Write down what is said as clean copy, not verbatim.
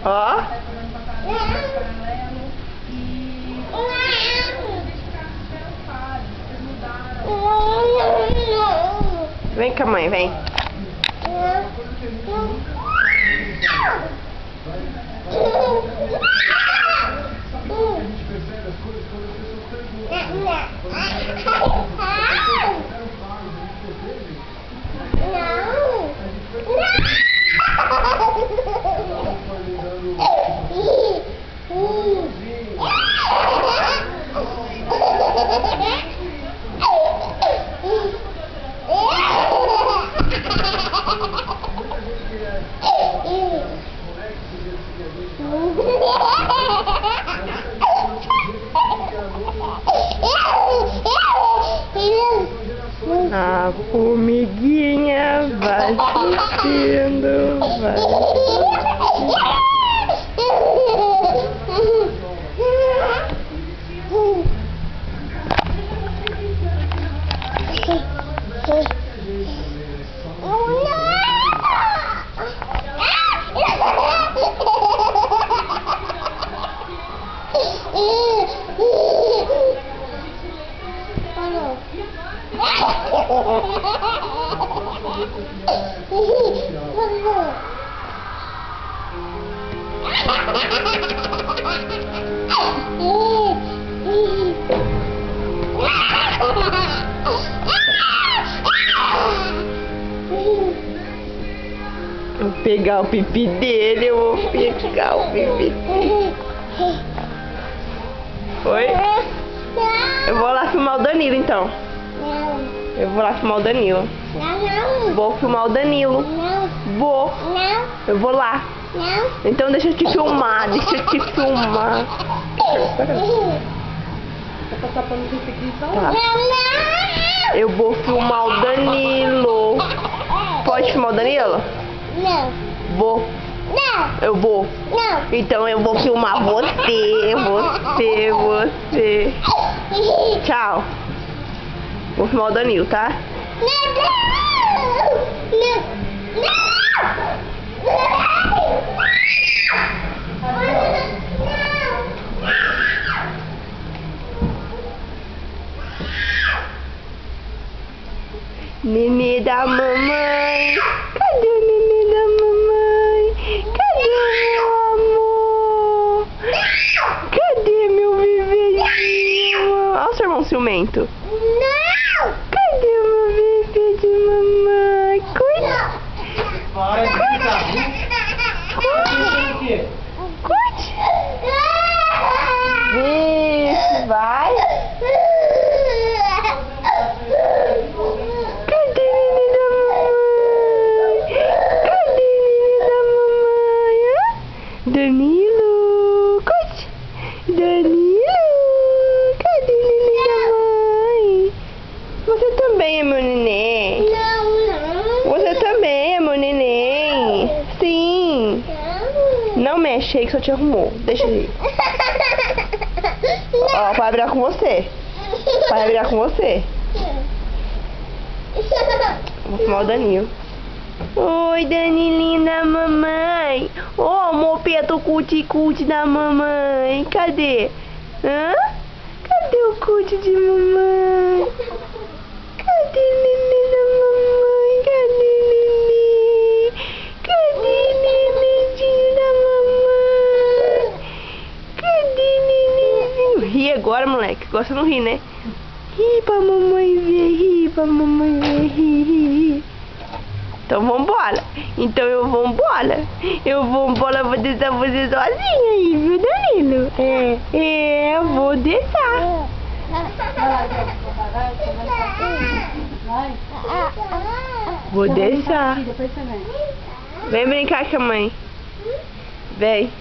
Ó. Vem com a mãe, vem. A formiguinha vai assistindo, Vou pegar o pipi dele, eu vou pegar o pipi dele. Oi? Eu vou lá filmar o Danilo então. Não. Eu vou lá filmar o Danilo. Não. Vou filmar o Danilo. Não. Vou. Não. Eu vou lá. Não. Então deixa eu te filmar, deixa eu te filmar. Tá. Eu vou filmar o Danilo. Pode filmar o Danilo? Não. Vou. Não. Eu vou. Não. Então eu vou filmar você. Tchau. Vou filmar o Danilo, tá? Nenê da mamãe. Cadê o nenê da mamãe? Cadê o meu amor? Cadê meu bebezinho? Olha o seu irmão ciumento. Não. Cadê o meu bebê de mamãe? Cuide. Cuide. Isso, vai. Cadê o nenê da mamãe? Cadê o nenê da mamãe? Hã? Danilo, cuide. Danilo, cadê o nenê da mãe? Você também é meu neném. Não. Você também é meu neném. Sim. Não mexe aí que só te arrumou. Deixa ele ir. Ó, vai virar com você. Vai virar com você. Vou filmar o Danilo. Oi, Danilinho da mamãe. Ô, mopeto cuti-cuti da mamãe. Cadê? Hã? Cadê o cuti de mamãe? Cadê o nenê da mamãe? Cadê o nenê? Cadê o nenenzinho da mamãe? Cadê o nenenzinho? Ri agora, moleque. Gosta de não rir, né? Ri pra mamãe ver, ri pra mamãe ver, ri. Então vambora. Então eu vou embora. Eu vou embora, vou deixar você sozinha aí, viu, Danilo? Eu vou deixar. Vou deixar. Vem brincar com a mãe. Vem.